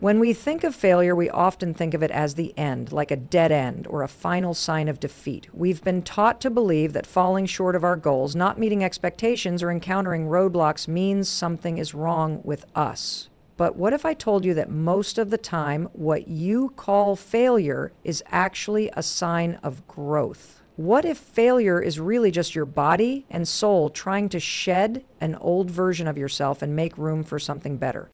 When we think of failure, we often think of it as the end, like a dead end or a final sign of defeat. We've been taught to believe that falling short of our goals, not meeting expectations, or encountering roadblocks means something is wrong with us. But what if I told you that most of the time, what you call failure is actually a sign of growth? What if failure is really just your body and soul trying to shed an old version of yourself and make room for something better?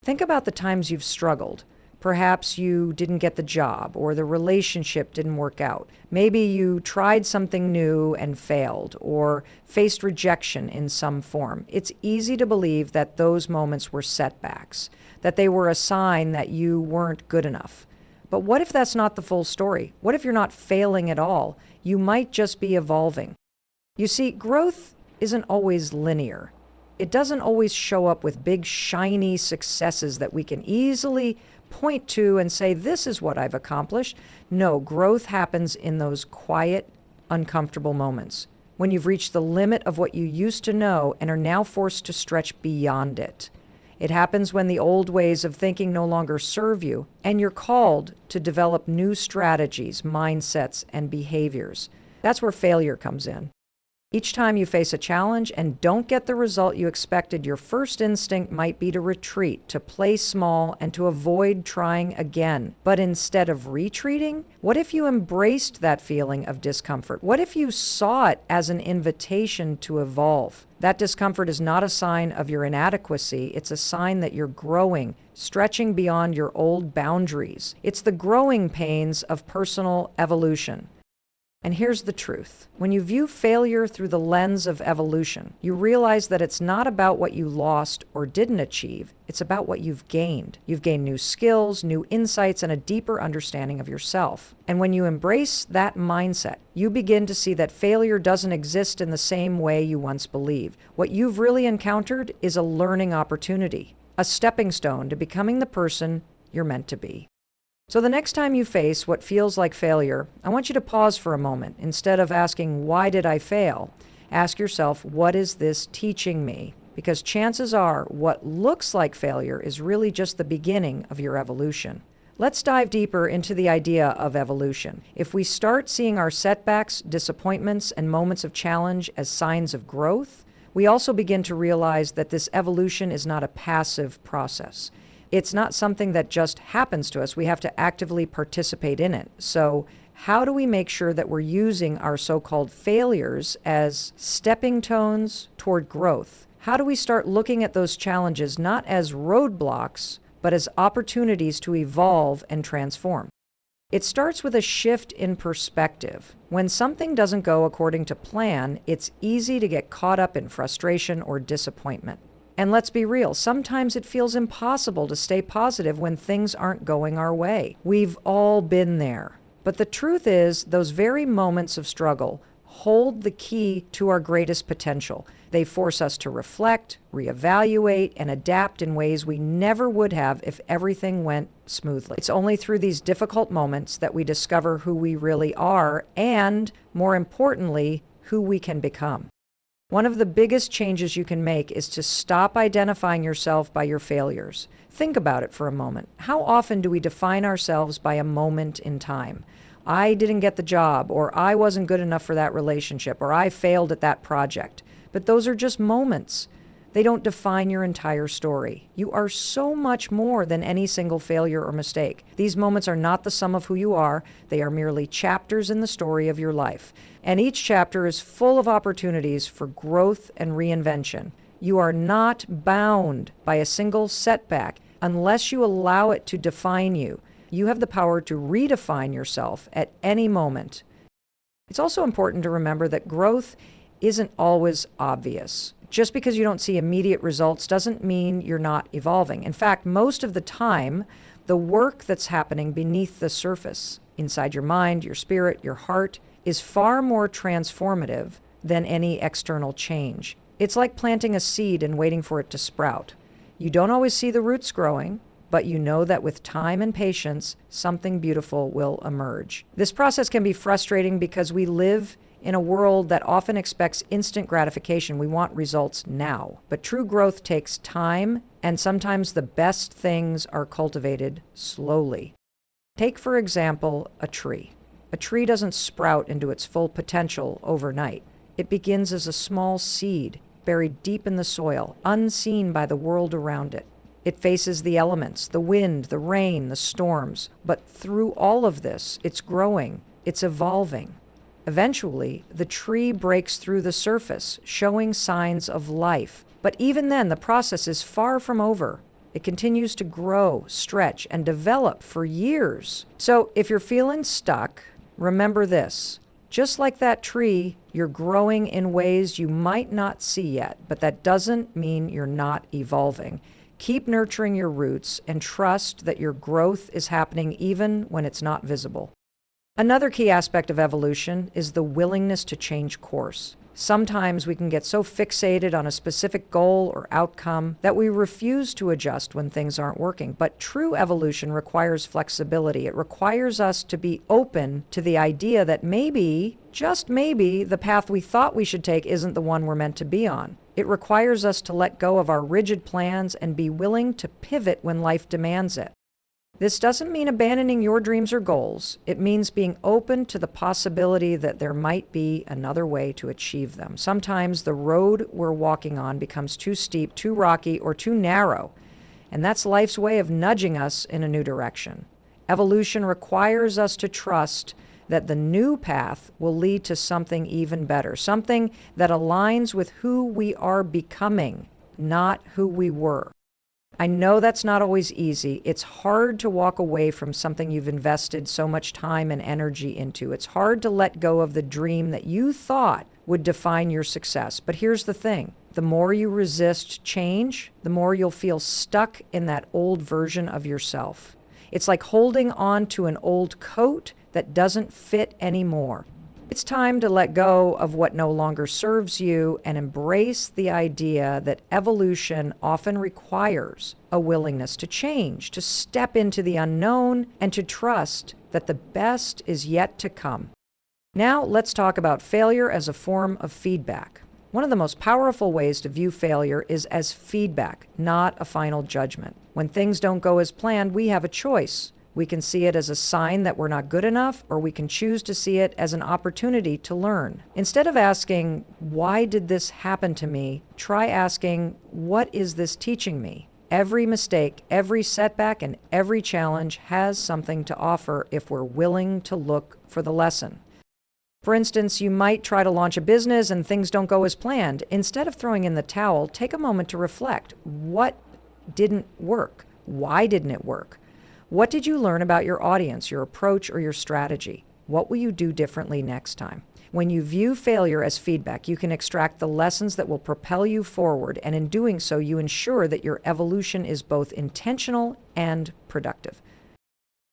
Think about the times you've struggled. Perhaps you didn't get the job, or the relationship didn't work out. Maybe you tried something new and failed, or faced rejection in some form. It's easy to believe that those moments were setbacks, that they were a sign that you weren't good enough. But what if that's not the full story? What if you're not failing at all? You might just be evolving. You see, growth isn't always linear. It doesn't always show up with big, shiny successes that we can easily point to and say, this is what I've accomplished. No, growth happens in those quiet, uncomfortable moments, when you've reached the limit of what you used to know and are now forced to stretch beyond it. It happens when the old ways of thinking no longer serve you, and you're called to develop new strategies, mindsets, and behaviors. That's where failure comes in. Each time you face a challenge and don't get the result you expected, your first instinct might be to retreat, to play small, and to avoid trying again. But instead of retreating, what if you embraced that feeling of discomfort? What if you saw it as an invitation to evolve? That discomfort is not a sign of your inadequacy. It's a sign that you're growing, stretching beyond your old boundaries. It's the growing pains of personal evolution. And here's the truth. When you view failure through the lens of evolution, you realize that it's not about what you lost or didn't achieve. It's about what you've gained. You've gained new skills, new insights, and a deeper understanding of yourself. And when you embrace that mindset, you begin to see that failure doesn't exist in the same way you once believed. What you've really encountered is a learning opportunity, a stepping stone to becoming the person you're meant to be. So the next time you face what feels like failure, I want you to pause for a moment. Instead of asking, why did I fail? Ask yourself, what is this teaching me? Because chances are what looks like failure is really just the beginning of your evolution. Let's dive deeper into the idea of evolution. If we start seeing our setbacks, disappointments, and moments of challenge as signs of growth, we also begin to realize that this evolution is not a passive process. It's not something that just happens to us. We have to actively participate in it. So how do we make sure that we're using our so-called failures as stepping stones toward growth? How do we start looking at those challenges not as roadblocks, but as opportunities to evolve and transform? It starts with a shift in perspective. When something doesn't go according to plan, it's easy to get caught up in frustration or disappointment. And let's be real, sometimes it feels impossible to stay positive when things aren't going our way. We've all been there. But the truth is, those very moments of struggle hold the key to our greatest potential. They force us to reflect, reevaluate, and adapt in ways we never would have if everything went smoothly. It's only through these difficult moments that we discover who we really are and, more importantly, who we can become. One of the biggest changes you can make is to stop identifying yourself by your failures. Think about it for a moment. How often do we define ourselves by a moment in time? I didn't get the job, or I wasn't good enough for that relationship, or I failed at that project. But those are just moments. They don't define your entire story. You are so much more than any single failure or mistake. These moments are not the sum of who you are. They are merely chapters in the story of your life. And each chapter is full of opportunities for growth and reinvention. You are not bound by a single setback unless you allow it to define you. You have the power to redefine yourself at any moment. It's also important to remember that growth isn't always obvious. Just because you don't see immediate results doesn't mean you're not evolving. In fact, most of the time, the work that's happening beneath the surface, inside your mind, your spirit, your heart, is far more transformative than any external change. It's like planting a seed and waiting for it to sprout. You don't always see the roots growing, but you know that with time and patience, something beautiful will emerge. This process can be frustrating because we live in a world that often expects instant gratification. We want results now. But true growth takes time And sometimes the best things are cultivated slowly. Take, for example, a tree. A tree doesn't sprout into its full potential overnight. It begins as a small seed, buried deep in the soil, unseen by the world around it. It faces the elements, the wind, the rain, the storms. But through all of this, it's growing, it's evolving. Eventually, the tree breaks through the surface, showing signs of life. But even then, the process is far from over. It continues to grow, stretch, and develop for years. So if you're feeling stuck, remember this. Just like that tree, you're growing in ways you might not see yet, but that doesn't mean you're not evolving. Keep nurturing your roots and trust that your growth is happening even when it's not visible. Another key aspect of evolution is the willingness to change course. Sometimes we can get so fixated on a specific goal or outcome that we refuse to adjust when things aren't working. But true evolution requires flexibility. It requires us to be open to the idea that maybe, just maybe, the path we thought we should take isn't the one we're meant to be on. It requires us to let go of our rigid plans and be willing to pivot when life demands it. This doesn't mean abandoning your dreams or goals. It means being open to the possibility that there might be another way to achieve them. Sometimes the road we're walking on becomes too steep, too rocky, or too narrow, and that's life's way of nudging us in a new direction. Evolution requires us to trust that the new path will lead to something even better, something that aligns with who we are becoming, not who we were. I know that's not always easy. It's hard to walk away from something you've invested so much time and energy into. It's hard to let go of the dream that you thought would define your success. But here's the thing. The more you resist change, the more you'll feel stuck in that old version of yourself. It's like holding on to an old coat that doesn't fit anymore. It's time to let go of what no longer serves you and embrace the idea that evolution often requires a willingness to change, to step into the unknown, and to trust that the best is yet to come. Now, let's talk about failure as a form of feedback. One of the most powerful ways to view failure is as feedback, not a final judgment. When things don't go as planned, we have a choice. We can see it as a sign that we're not good enough, or we can choose to see it as an opportunity to learn. Instead of asking, why did this happen to me? Try asking, what is this teaching me? Every mistake, every setback, and every challenge has something to offer if we're willing to look for the lesson. For instance, you might try to launch a business and things don't go as planned. Instead of throwing in the towel, take a moment to reflect. What didn't work? Why didn't it work? What did you learn about your audience, your approach, or your strategy? What will you do differently next time? When you view failure as feedback, you can extract the lessons that will propel you forward, and in doing so, you ensure that your evolution is both intentional and productive.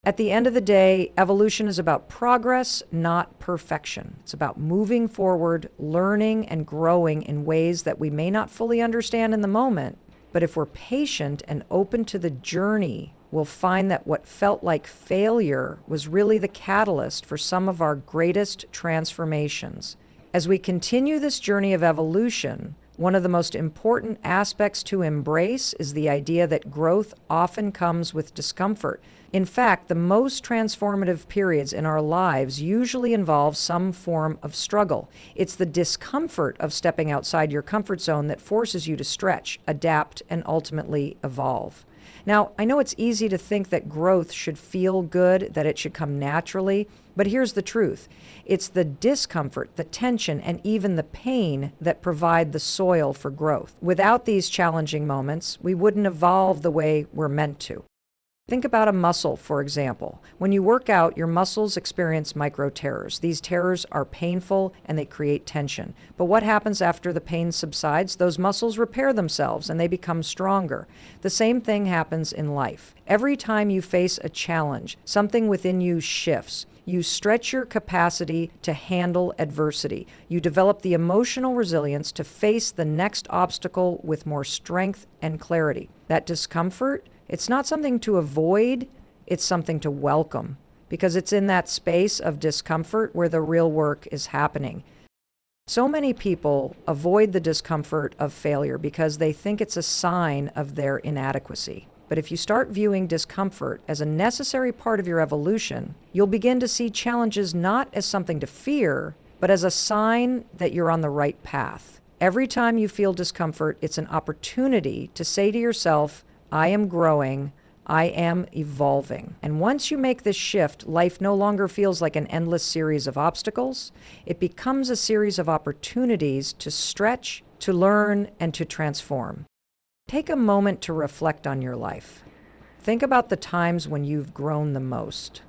At the end of the day, evolution is about progress, not perfection. It's about moving forward, learning, and growing in ways that we may not fully understand in the moment, but if we're patient and open to the journey, we'll find that what felt like failure was really the catalyst for some of our greatest transformations. As we continue this journey of evolution, one of the most important aspects to embrace is the idea that growth often comes with discomfort. In fact, the most transformative periods in our lives usually involve some form of struggle. It's the discomfort of stepping outside your comfort zone that forces you to stretch, adapt, and ultimately evolve. Now, I know it's easy to think that growth should feel good, that it should come naturally, but here's the truth. It's the discomfort, the tension, and even the pain that provide the soil for growth. Without these challenging moments, we wouldn't evolve the way we're meant to. Think about a muscle, for example. When you work out, your muscles experience micro-tears. These tears are painful and they create tension. But what happens after the pain subsides? Those muscles repair themselves and they become stronger. The same thing happens in life. Every time you face a challenge, something within you shifts. You stretch your capacity to handle adversity. You develop the emotional resilience to face the next obstacle with more strength and clarity. That discomfort, it's not something to avoid, it's something to welcome, because it's in that space of discomfort where the real work is happening. So many people avoid the discomfort of failure because they think it's a sign of their inadequacy. But if you start viewing discomfort as a necessary part of your evolution, you'll begin to see challenges not as something to fear, but as a sign that you're on the right path. Every time you feel discomfort, it's an opportunity to say to yourself, I am growing, I am evolving. And once you make this shift, life no longer feels like an endless series of obstacles. It becomes a series of opportunities to stretch, to learn, and to transform. Take a moment to reflect on your life. Think about the times when you've grown the most.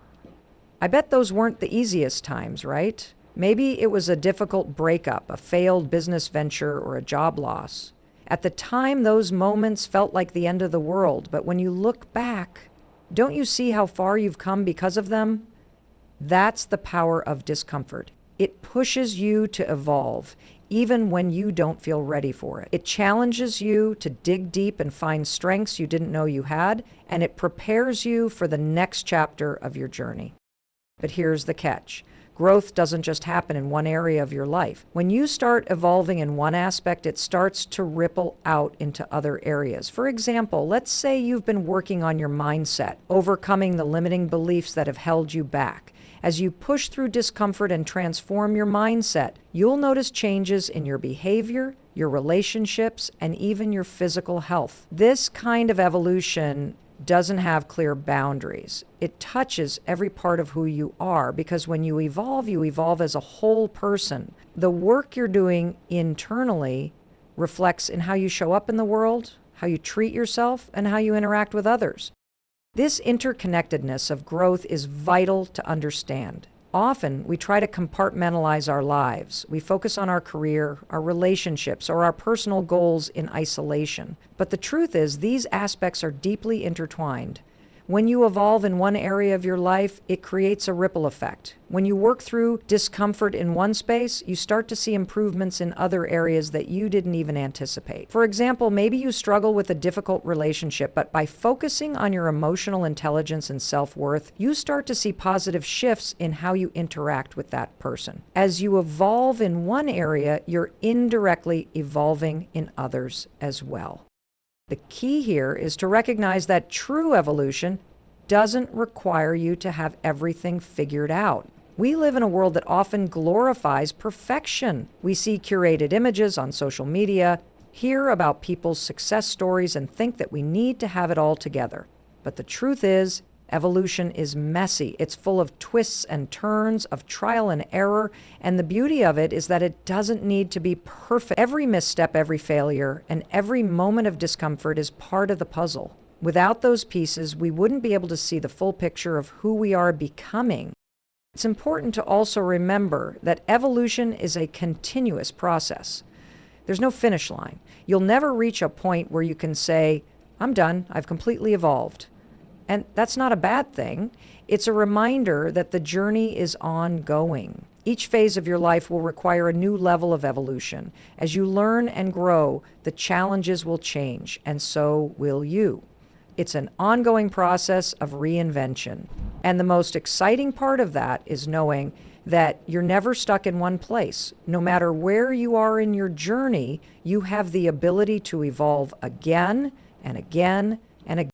I bet those weren't the easiest times, right? Maybe it was a difficult breakup, a failed business venture, or a job loss. At the time, those moments felt like the end of the world, but when you look back, don't you see how far you've come because of them? That's the power of discomfort. It pushes you to evolve, even when you don't feel ready for it. It challenges you to dig deep and find strengths you didn't know you had, and it prepares you for the next chapter of your journey. But here's the catch. Growth doesn't just happen in one area of your life. When you start evolving in one aspect, it starts to ripple out into other areas. For example, let's say you've been working on your mindset, overcoming the limiting beliefs that have held you back. As you push through discomfort and transform your mindset, you'll notice changes in your behavior, your relationships, and even your physical health. This kind of evolution doesn't have clear boundaries. It touches every part of who you are, because when you evolve as a whole person. The work you're doing internally reflects in how you show up in the world, how you treat yourself, and how you interact with others. This interconnectedness of growth is vital to understand. Often, we try to compartmentalize our lives. We focus on our career, our relationships, or our personal goals in isolation. But the truth is, these aspects are deeply intertwined. When you evolve in one area of your life, it creates a ripple effect. When you work through discomfort in one space, you start to see improvements in other areas that you didn't even anticipate. For example, maybe you struggle with a difficult relationship, but by focusing on your emotional intelligence and self-worth, you start to see positive shifts in how you interact with that person. As you evolve in one area, you're indirectly evolving in others as well. The key here is to recognize that true evolution doesn't require you to have everything figured out. We live in a world that often glorifies perfection. We see curated images on social media, hear about people's success stories, and think that we need to have it all together. But the truth is, evolution is messy. It's full of twists and turns, of trial and error, and the beauty of it is that it doesn't need to be perfect. Every misstep, every failure, and every moment of discomfort is part of the puzzle. Without those pieces, we wouldn't be able to see the full picture of who we are becoming. It's important to also remember that evolution is a continuous process. There's no finish line. You'll never reach a point where you can say, I'm done, I've completely evolved. And that's not a bad thing. It's a reminder that the journey is ongoing. Each phase of your life will require a new level of evolution. As you learn and grow, the challenges will change, and so will you. It's an ongoing process of reinvention. And the most exciting part of that is knowing that you're never stuck in one place. No matter where you are in your journey, you have the ability to evolve again and again and again.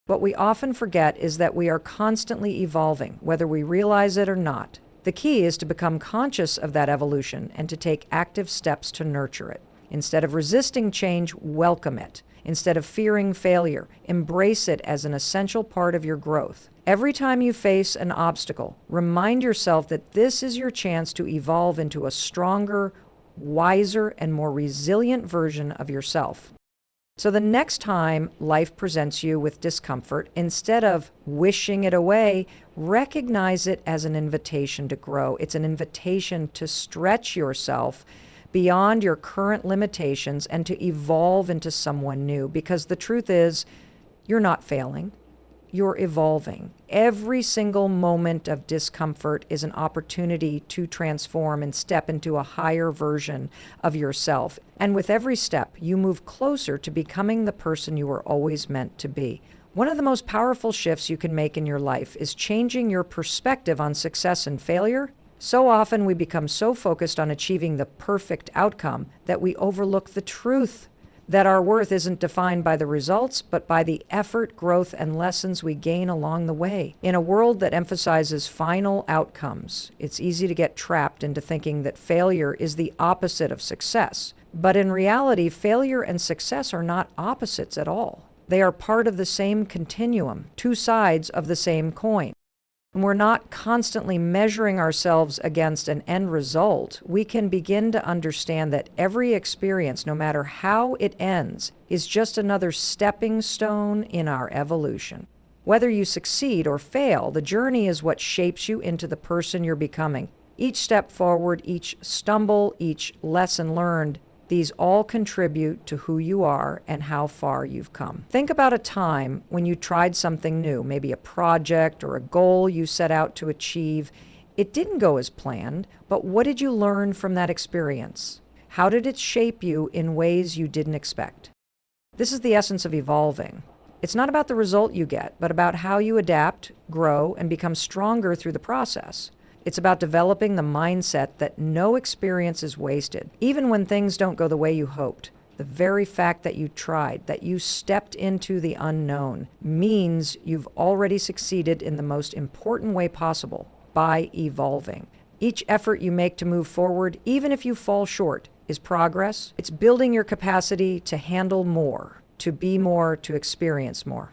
What we often forget is that we are constantly evolving, whether we realize it or not. The key is to become conscious of that evolution and to take active steps to nurture it. Instead of resisting change, welcome it. Instead of fearing failure, embrace it as an essential part of your growth. Every time you face an obstacle, remind yourself that this is your chance to evolve into a stronger, wiser, and more resilient version of yourself. So the next time life presents you with discomfort, instead of wishing it away, recognize it as an invitation to grow. It's an invitation to stretch yourself beyond your current limitations and to evolve into someone new. Because the truth is, you're not failing. You're evolving. Every single moment of discomfort is an opportunity to transform and step into a higher version of yourself. And with every step, you move closer to becoming the person you were always meant to be. One of the most powerful shifts you can make in your life is changing your perspective on success and failure So often we become so focused on achieving the perfect outcome that we overlook the truth that our worth isn't defined by the results, but by the effort, growth, and lessons we gain along the way. In a world that emphasizes final outcomes, it's easy to get trapped into thinking that failure is the opposite of success. But in reality, failure and success are not opposites at all. They are part of the same continuum, two sides of the same coin. When we're not constantly measuring ourselves against an end result, we can begin to understand that every experience, no matter how it ends, is just another stepping stone in our evolution. Whether you succeed or fail, the journey is what shapes you into the person you're becoming. Each step forward, each stumble, each lesson learned, these all contribute to who you are and how far you've come. Think about a time when you tried something new, maybe a project or a goal you set out to achieve. It didn't go as planned, but what did you learn from that experience? How did it shape you in ways you didn't expect? This is the essence of evolving. It's not about the result you get, but about how you adapt, grow, and become stronger through the process. It's about developing the mindset that no experience is wasted, even when things don't go the way you hoped. The very fact that you tried, that you stepped into the unknown, means you've already succeeded in the most important way possible, by evolving. Each effort you make to move forward, even if you fall short, is progress. It's building your capacity to handle more, to be more, to experience more.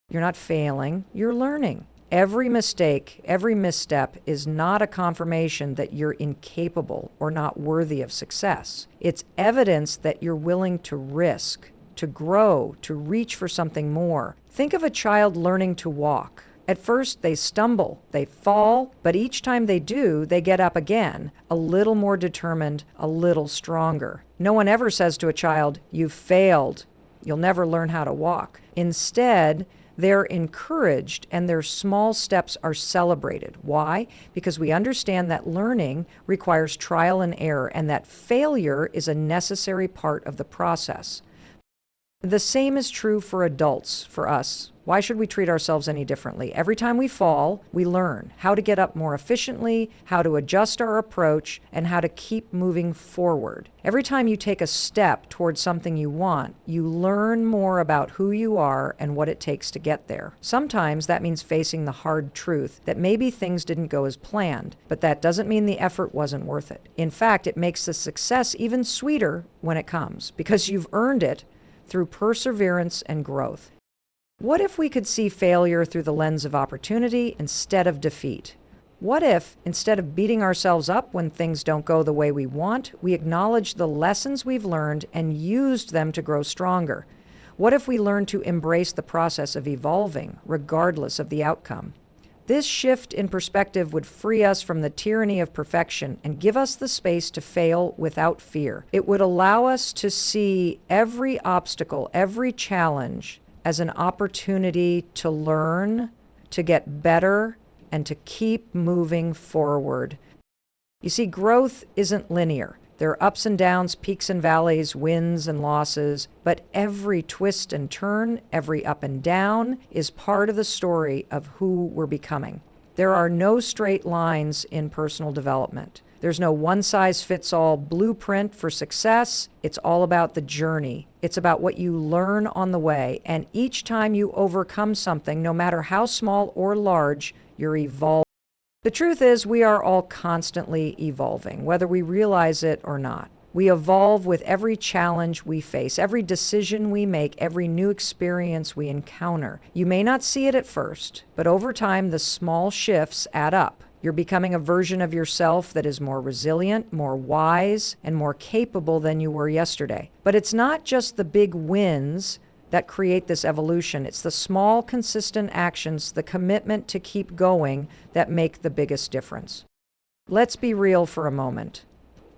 You're not failing, you're learning. Every mistake, every misstep is not a confirmation that you're incapable or not worthy of success. It's evidence that you're willing to risk, to grow, to reach for something more. Think of a child learning to walk. At first, they stumble, they fall, but each time they do, they get up again, a little more determined, a little stronger. No one ever says to a child, "You've failed. You'll never learn how to walk." Instead, they're encouraged and their small steps are celebrated. Why? Because we understand that learning requires trial and error and that failure is a necessary part of the process. The same is true for adults, for us. Why should we treat ourselves any differently? Every time we fall, we learn how to get up more efficiently, how to adjust our approach, and how to keep moving forward. Every time you take a step towards something you want, you learn more about who you are and what it takes to get there. Sometimes that means facing the hard truth that maybe things didn't go as planned, but that doesn't mean the effort wasn't worth it. In fact, it makes the success even sweeter when it comes, because you've earned it through perseverance and growth. What if we could see failure through the lens of opportunity instead of defeat? What if, instead of beating ourselves up when things don't go the way we want, we acknowledge the lessons we've learned and used them to grow stronger? What if we learned to embrace the process of evolving, regardless of the outcome? This shift in perspective would free us from the tyranny of perfection and give us the space to fail without fear. It would allow us to see every obstacle, every challenge, as an opportunity to learn, to get better, and to keep moving forward. You see, growth isn't linear. There are ups and downs, peaks and valleys, wins and losses, but every twist and turn, every up and down is part of the story of who we're becoming. There are no straight lines in personal development. There's no one-size-fits-all blueprint for success. It's all about the journey. It's about what you learn on the way, and each time you overcome something, no matter how small or large, you're evolving. The truth is, we are all constantly evolving, whether we realize it or not. We evolve with every challenge we face, every decision we make, every new experience we encounter. You may not see it at first, but over time, the small shifts add up. You're becoming a version of yourself that is more resilient, more wise, and more capable than you were yesterday. But it's not just the big wins that create this evolution. It's the small, consistent actions, the commitment to keep going that make the biggest difference. Let's be real for a moment.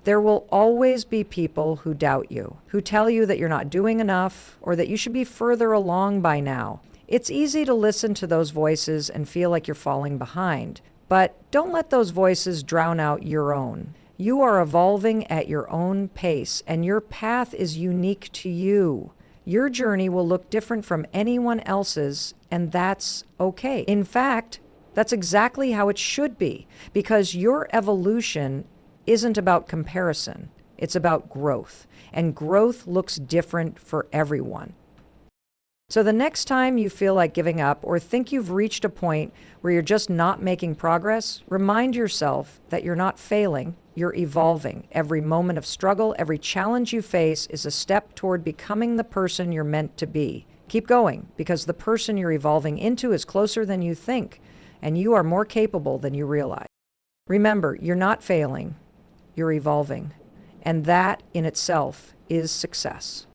There will always be people who doubt you, who tell you that you're not doing enough or that you should be further along by now. It's easy to listen to those voices and feel like you're falling behind, but don't let those voices drown out your own. You are evolving at your own pace, and your path is unique to you. Your journey will look different from anyone else's, and that's okay. In fact, That's exactly how it should be, because your evolution isn't about comparison. It's about growth, and growth looks different for everyone. So the next time you feel like giving up or think you've reached a point where you're just not making progress, remind yourself that you're not failing, you're evolving. Every moment of struggle, every challenge you face is a step toward becoming the person you're meant to be. Keep going, because the person you're evolving into is closer than you think, and you are more capable than you realize. Remember, you're not failing, you're evolving, and that in itself is success.